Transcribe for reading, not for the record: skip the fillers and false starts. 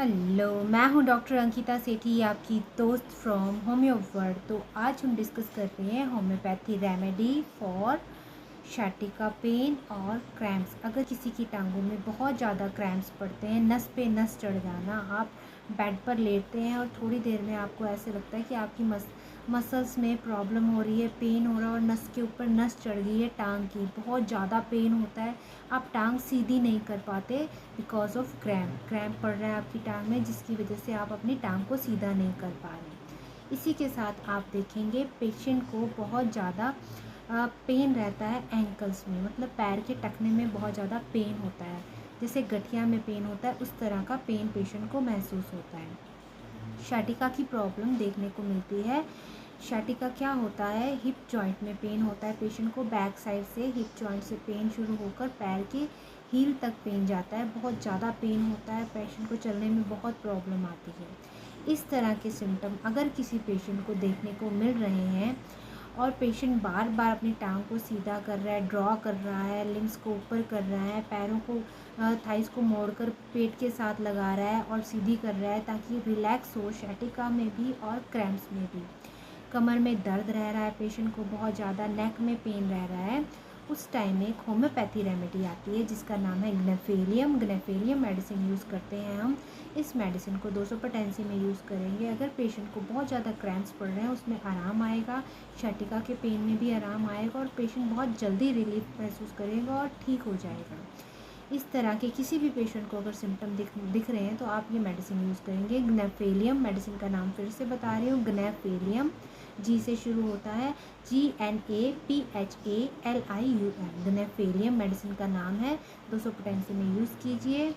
Hello, मैं हूँ doctor Ankita सेठी, आपकी दोस्त फ्रॉम होम्यो वर्ल्ड। तो आज हम डिस्कस कर रहे हैं होम्योपैथी रेमेडी फॉर शाटिका पेन और क्रैम्प्स। अगर किसी की टांगों में बहुत ज़्यादा क्रैम्प्स पड़ते हैं, नस पे नस चढ़ जाना, आप बेड पर लेटते हैं और थोड़ी देर में आपको ऐसे लगता है कि आपकी मसल्स में प्रॉब्लम हो रही है, पेन हो रहा है और नस के ऊपर नस चढ़ गई है टांग की, बहुत ज़्यादा पेन होता है, आप टांग सीधी नहीं कर पाते बिकॉज ऑफ क्रैम्प पड़ रहा है आपकी टांग में, जिसकी वजह से आप अपनी टांग को सीधा नहीं कर पा रहे। इसी के साथ आप देखेंगे पेशेंट को बहुत ज़्यादा पेन रहता है एंकल्स में, मतलब पैर के टखने में बहुत ज़्यादा पेन होता है, जैसे गठिया में पेन होता है उस तरह का पेन पेशेंट को महसूस होता है। शाटिका की प्रॉब्लम देखने को मिलती है। शाटिका क्या होता है, हिप जॉइंट में पेन होता है पेशेंट को, बैक साइड से हिप जॉइंट से पेन शुरू होकर पैर के हील तक पेन जाता है, बहुत ज़्यादा पेन होता है, पेशेंट को चलने में बहुत प्रॉब्लम आती है। इस तरह के सिम्टम अगर किसी पेशेंट को देखने को मिल रहे हैं और पेशेंट बार बार अपनी टांग को सीधा कर रहा है, ड्रॉ कर रहा है, लिम्स को ऊपर कर रहा है, पैरों को थाइस को मोड़कर पेट के साथ लगा रहा है और सीधी कर रहा है ताकि रिलैक्स हो शाटिका में भी और क्रैम्प्स में भी, कमर में दर्द रह रहा है पेशेंट को बहुत ज़्यादा, नेक में पेन रह रहा है, उस टाइम में एक होम्योपैथी रेमेडी आती है जिसका नाम है ग्नेफेलियम मेडिसिन यूज़ करते हैं हम। इस मेडिसिन को 200 पोटेंसी में यूज़ करेंगे। अगर पेशेंट को बहुत ज़्यादा क्रैम्प्स पड़ रहे हैं उसमें आराम आएगा, शाटिका के पेन में भी आराम आएगा और पेशेंट बहुत जल्दी रिलीफ महसूस करेगा और ठीक हो जाएगा। इस तरह के किसी भी पेशेंट को अगर सिम्टम दिख रहे हैं तो आप ये मेडिसिन यूज़ करेंगे। ग्नेफेलियम मेडिसिन का नाम फिर से बता रही हूँ, ग्नेफेलियम, जी से शुरू होता है, GNAPHALIUM, ग्नेफेलियम मेडिसिन का नाम है। 200 पोटेंसी में यूज़ कीजिए।